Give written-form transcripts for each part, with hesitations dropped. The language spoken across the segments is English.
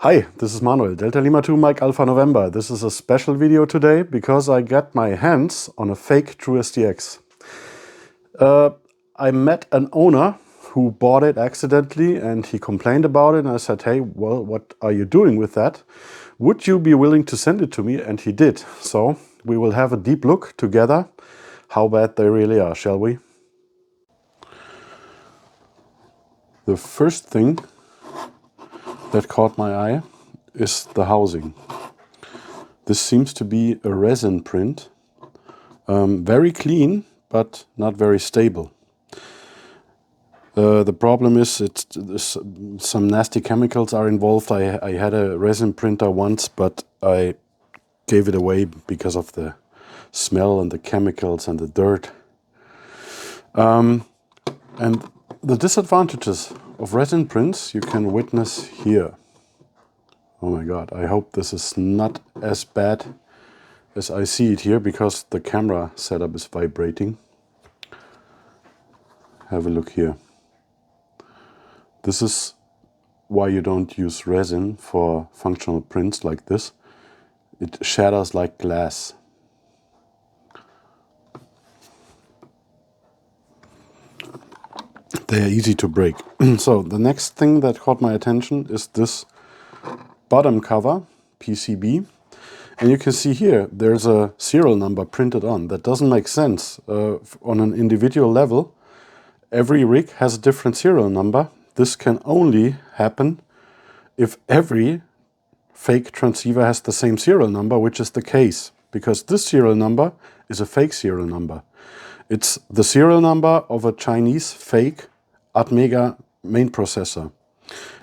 Hi, this is Manuel, Delta Lima 2 Mike Alpha November. This is a special video today because I got my hands on a fake uSDX. I met an owner who bought it accidentally and he complained about it, and I said, hey, well, what are you doing with that? Would you be willing to send it to me? And he did. So we will have a deep look together how bad they really are, shall we? The first thing that caught my eye is the housing. This seems to be a resin print. Very clean, but not very stable. The problem is some nasty chemicals are involved. I had a resin printer once, but I gave it away because of the smell and the chemicals and the dirt. And the disadvantages of resin prints you can witness here. Oh my God, I hope this is not as bad as I see it here because the camera setup is vibrating. Have a look here. This is why you don't use resin for functional prints like this. It shatters like glass. They are easy to break. So the next thing that caught my attention is this bottom cover, PCB. And you can see here, there's a serial number printed on. That doesn't make sense. On an individual level, every rig has a different serial number. This can only happen if every fake transceiver has the same serial number, which is the case, because this serial number is a fake serial number. It's the serial number of a Chinese fake Atmega main processor.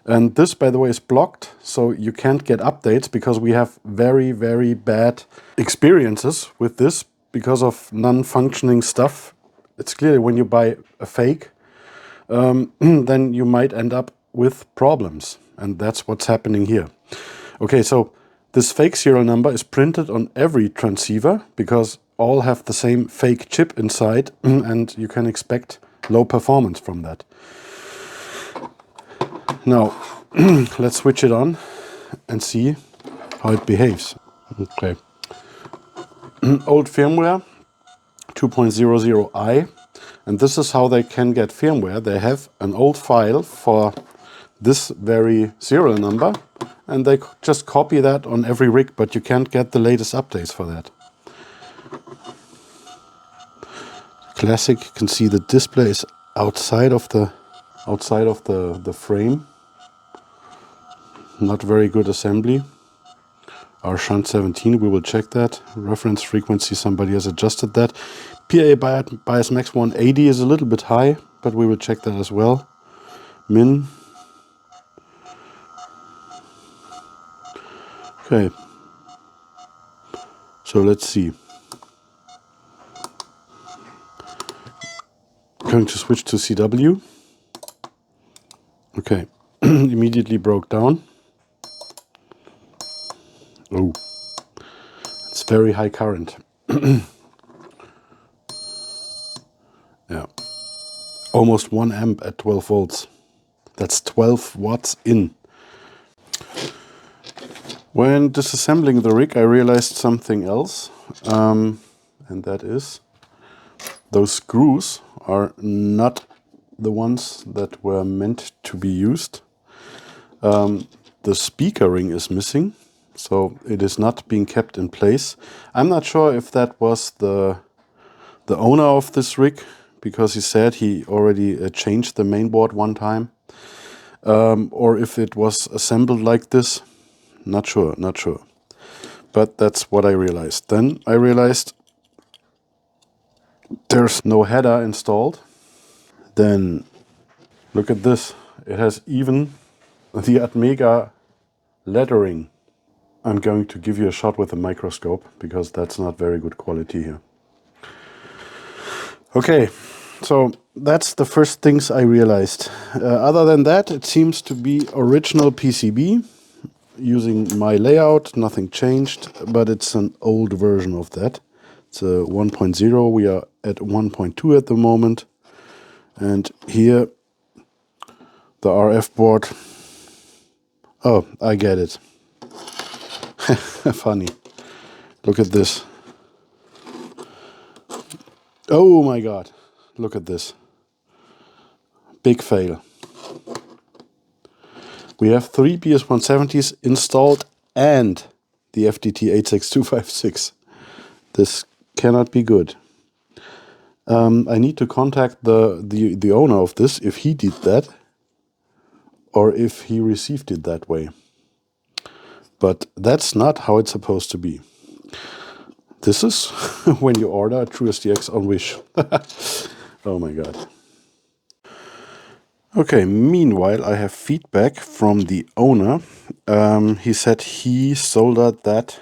And this, by the way, is blocked, so you can't get updates because we have very, very bad experiences with this because of non-functioning stuff. It's clear when you buy a fake, then you might end up with problems. And that's what's happening here. Okay, so this fake serial number is printed on every transceiver because all have the same fake chip inside and you can expect low performance from that. Now, let's switch it on and see how it behaves. Okay. Old firmware, 2.00i. And this is how they can get firmware. They have an old file for this very serial number, and they just copy that on every rig, but you can't get the latest updates for that. Classic, you can see the display is outside of the frame. Not very good assembly. Our shunt 17, we will check that. Reference frequency, somebody has adjusted that. PA bias max 180 is a little bit high, but we will check that as well. Min. Okay. So let's see. Going to switch to CW. Okay. Immediately broke down. Oh. It's very high current. Yeah. Almost 1 amp at 12 volts. That's 12 watts in. When disassembling the rig, I realized something else, and that is those screws are not the ones that were meant to be used. The speaker ring is missing, so it is not being kept in place. I'm not sure if that was the owner of this rig, because he said he already changed the mainboard one time, or if it was assembled like this. Not sure. But that's what I realized. Then I realized there's no header installed. Then look at this. It has even the Atmega lettering. I'm going to give you a shot with a microscope because that's not very good quality here. Okay, so that's the first things I realized. Other than that, it seems to be original PCB. Using my layout, nothing changed, but it's an old version of that. It's a 1.0, we are at 1.2 at the moment. And here, the RF board, Oh, I get it. Funny. Look at this. Oh my god. Look at this. Big fail. We have 3 BS170s installed and the FDT 86256. This cannot be good. I need to contact the owner of this, if he did that, or if he received it that way. But that's not how it's supposed to be. This is when you order a uSDX on Wish. Oh my god. Okay, meanwhile I have feedback from the owner. He said he soldered that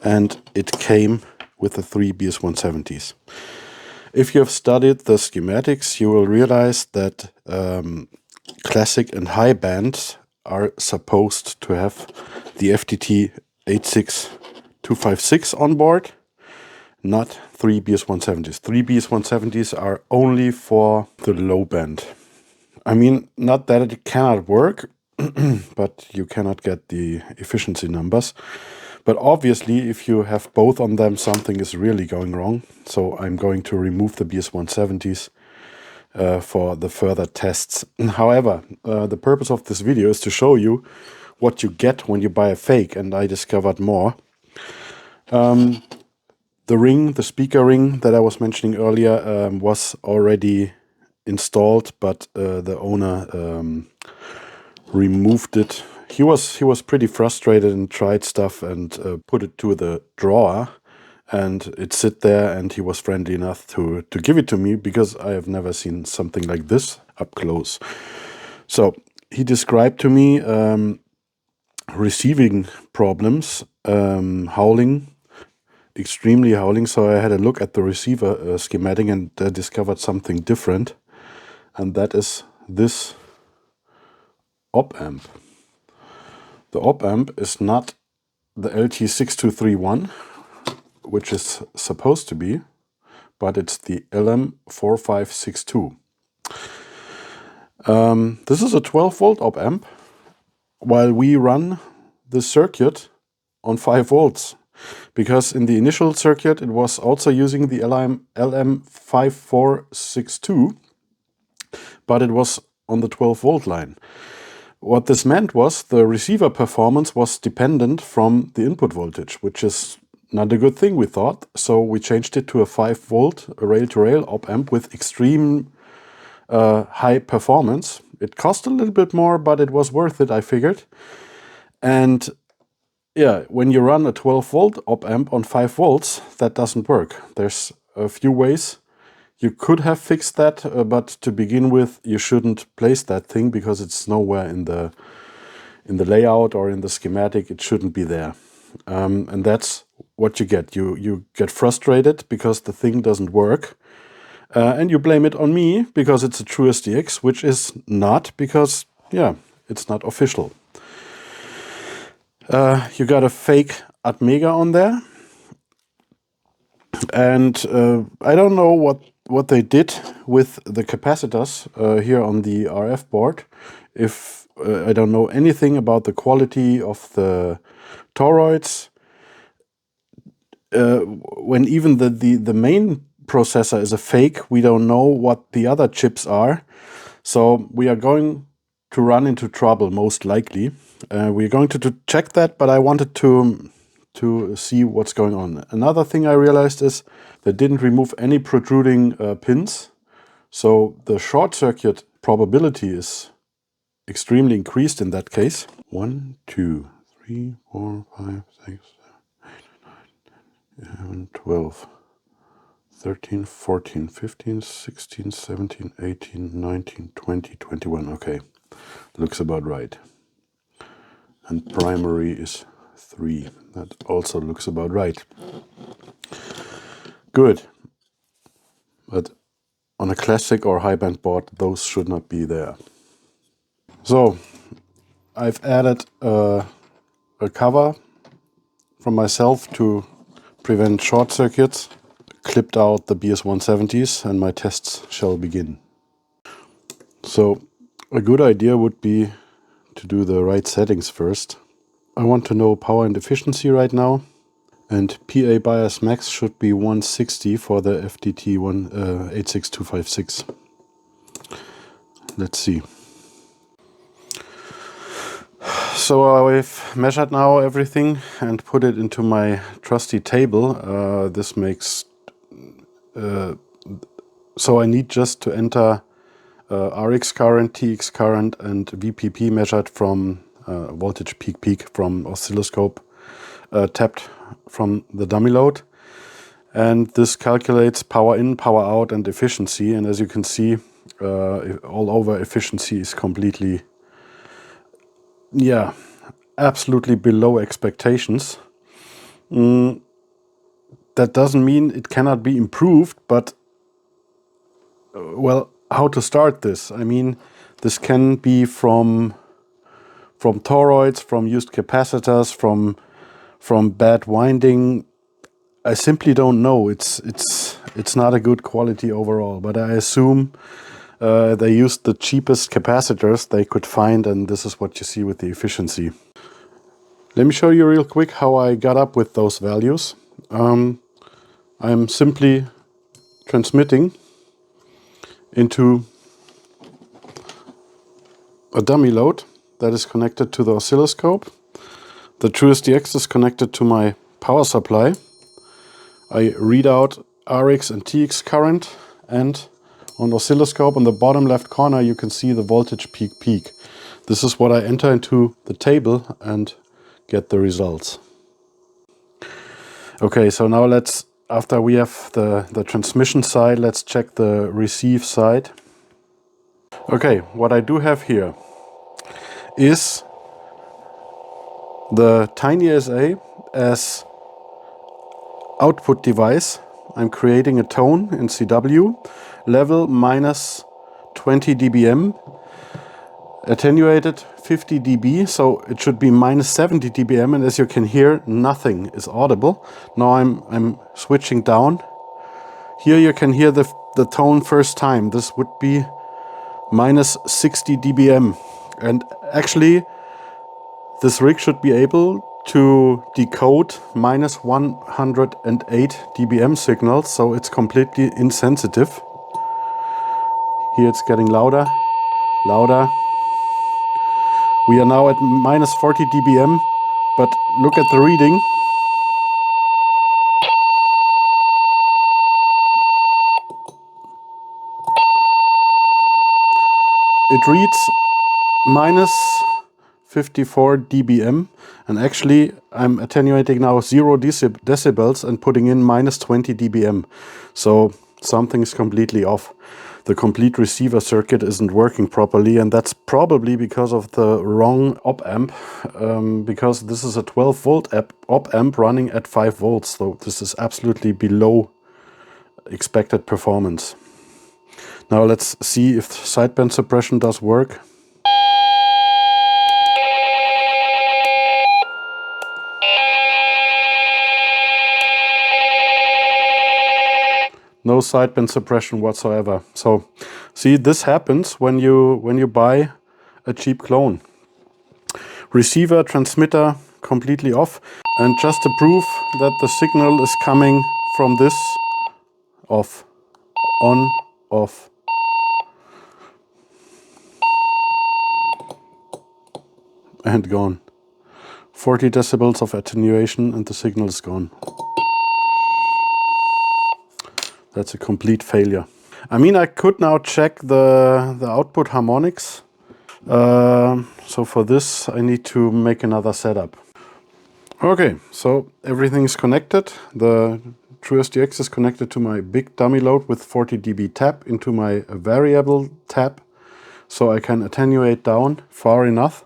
and it came with the 3 BS170s. If you have studied the schematics, you will realize that classic and high bands are supposed to have the FDT 86256 on board, not 3 BS170s. 3 BS170s are only for the low band. I mean, not that it cannot work, but you cannot get the efficiency numbers. But obviously, if you have both on them, something is really going wrong. So I'm going to remove the BS170s for the further tests. However, the purpose of this video is to show you what you get when you buy a fake, and I discovered more. The ring, the speaker ring that I was mentioning earlier, was already installed, but the owner removed it. He was pretty frustrated and tried stuff and put it to the drawer, and it sit there, and he was friendly enough to give it to me because I have never seen something like this up close. So he described to me receiving problems, howling, extremely howling. So I had a look at the receiver schematic and discovered something different, and that is this op amp. The op amp is not the LT6231, which is supposed to be, but it's the LM4562. This is a 12 volt op amp, while we run the circuit on 5 volts. Because in the initial circuit it was also using the LM5462, but it was on the 12 volt line. What this meant was the receiver performance was dependent from the input voltage, which is not a good thing, we thought. So we changed it to a 5 volt rail-to-rail op amp with extreme high performance. It cost a little bit more, but it was worth it, I figured. And yeah, when you run a 12 volt op amp on 5 volts, that doesn't work. There's a few ways you could have fixed that, but to begin with, you shouldn't place that thing because it's nowhere in the layout or in the schematic. It shouldn't be there, and that's what you get. You get frustrated because the thing doesn't work, and you blame it on me because it's a true uSDX, which is not, because yeah, it's not official. You got a fake Atmega on there, and I don't know what they did with the capacitors here on the RF board. If I don't know anything about the quality of the toroids, when even the main processor is a fake, we don't know what the other chips are. So we are going to run into trouble, most likely. We're going to check that, but I wanted to see what's going on. Another thing I realized is they didn't remove any protruding pins. So the short circuit probability is extremely increased in that case. 1, 2, 3, 4, 5, 6, 7, 8, 9, 10, 12, 13, 14, 15, 16, 17, 18, 19, 20, 21. Okay, looks about right. And primary is 3. That also looks about right. Good. But on a classic or high band board, those should not be there. So I've added a cover from myself to prevent short circuits, clipped out the BS170s, and my tests shall begin. So a good idea would be to do the right settings first. I want to know power and efficiency right now. And PA bias max should be 160 for the FDT 86256. Let's see. So I've measured now everything and put it into my trusty table. This makes... so I need just to enter RX current, TX current, and VPP measured from voltage peak from oscilloscope tapped from the dummy load. And this calculates power in, power out, and efficiency. And as you can see, all over efficiency is completely, yeah, absolutely below expectations. That doesn't mean it cannot be improved, but well, how to start this? I mean, this can be from toroids, from used capacitors, from bad winding. I simply don't know. It's not a good quality overall, but I assume they used the cheapest capacitors they could find, and this is what you see with the efficiency. Let me show you real quick how I got up with those values. I'm simply transmitting into a dummy load that is connected to the oscilloscope. The uSDX is connected to my power supply. I read out RX and TX current, and on oscilloscope on the bottom left corner you can see the voltage peak. This is what I enter into the table and get the results. Okay, so now let's, after we have the transmission side, let's check the receive side. Okay, what I do have here is the TinySA as output device. I'm creating a tone in CW, level minus 20 dBm, attenuated 50 dB, so it should be minus 70 dBm, and as you can hear, nothing is audible. Now I'm switching down. Here you can hear the tone first time. This would be minus 60 dBm, and actually this rig should be able to decode minus 108 dBm signals, so it's completely insensitive. Here it's getting louder, louder. We are now at minus 40 dBm, but look at the reading. It reads minus 54 dBm, and actually I'm attenuating now 0 decibels and putting in minus 20 dBm. So something's completely off. The complete receiver circuit isn't working properly, and that's probably because of the wrong op amp, because this is a 12 volt op amp running at 5 volts, so this is absolutely below expected performance. Now let's see if sideband suppression does work. No sideband suppression whatsoever. So see, this happens when you buy a cheap clone. Receiver, transmitter completely off, and just to prove that the signal is coming from this, off, on, off. And gone. 40 decibels of attenuation and the signal is gone. That's a complete failure. I mean, I could now check the output harmonics. So for this I need to make another setup. Okay, so everything is connected. The uSDX is connected to my big dummy load with 40 dB tap into my variable tap, so I can attenuate down far enough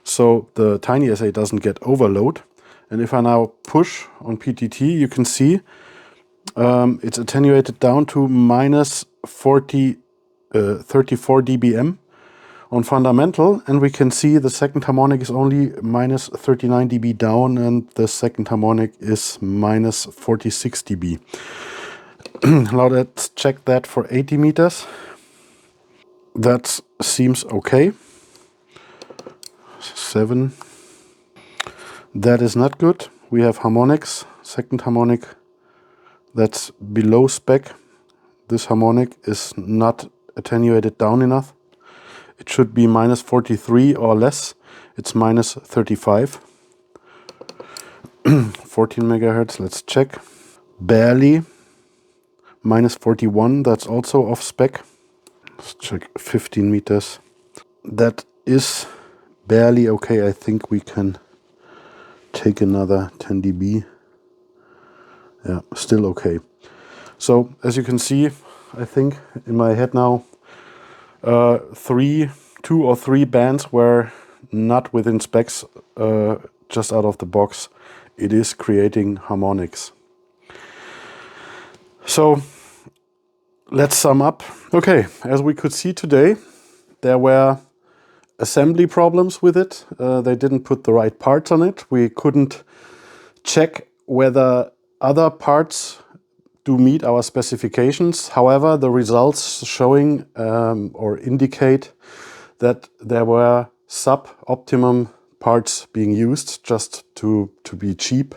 so the TinySA doesn't get overload. And if I now push on PTT, you can see it's attenuated down to minus 34 dBm on fundamental, and we can see the second harmonic is only minus 39 dB down, and the second harmonic is minus 46 dB. Now let's check that for 80 meters. That seems okay. 7. That is not good. We have harmonics, second harmonic that's below spec. This harmonic is not attenuated down enough. It should be minus 43 or less. It's minus 35. 14 megahertz, let's check. Barely. Minus 41, that's also off spec. Let's check 15 meters. That is barely okay. I think we can take another 10 dB. Yeah, still okay. So as you can see, I think in my head now, 2 or 3 bands were not within specs, just out of the box. It is creating harmonics. So let's sum up. Okay, as we could see today, there were assembly problems with it. They didn't put the right parts on it. We couldn't check whether other parts do meet our specifications. However, the results showing or indicate that there were sub-optimum parts being used just to be cheap.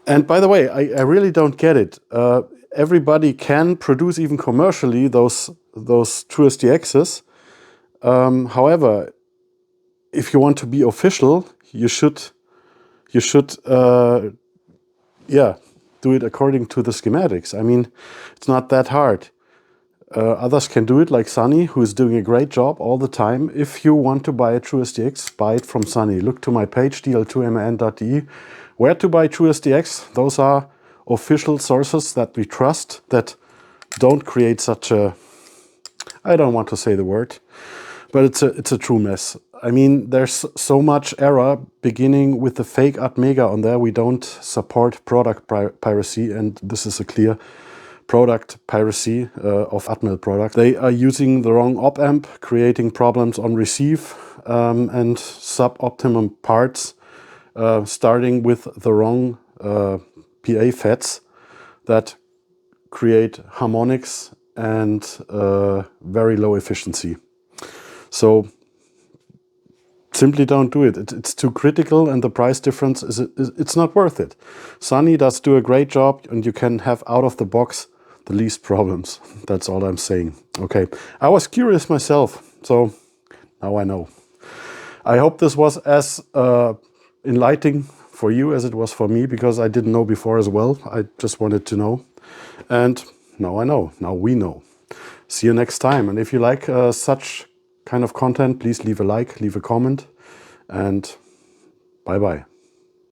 And by the way, I really don't get it. Everybody can produce even commercially those uSDXs. However, if you want to be official, you should do it according to the schematics. I mean, it's not that hard. Others can do it, like Sunny, who is doing a great job all the time. If you want to buy a uSDX, buy it from Sunny. Look to my page, dl2mn.de, where to buy uSDX. Those are official sources that we trust, that don't create such a, I don't want to say the word, but it's a true mess. I mean, there's so much error, beginning with the fake Atmega on there. We don't support product piracy, and this is a clear product piracy of Atmel product. They are using the wrong op-amp, creating problems on receive, and sub-optimum parts, starting with the wrong PA FETs that create harmonics and very low efficiency. So simply don't do it. It's too critical, and the price difference it's not worth it. Sunny does do a great job, and you can have out of the box the least problems. That's all I'm saying. Okay, I was curious myself, so now I know. I hope this was as enlightening for you as it was for me, because I didn't know before as well. I just wanted to know, and now I know. Now we know. See you next time. And if you like such kind of content, please leave a like, leave a comment, and bye-bye.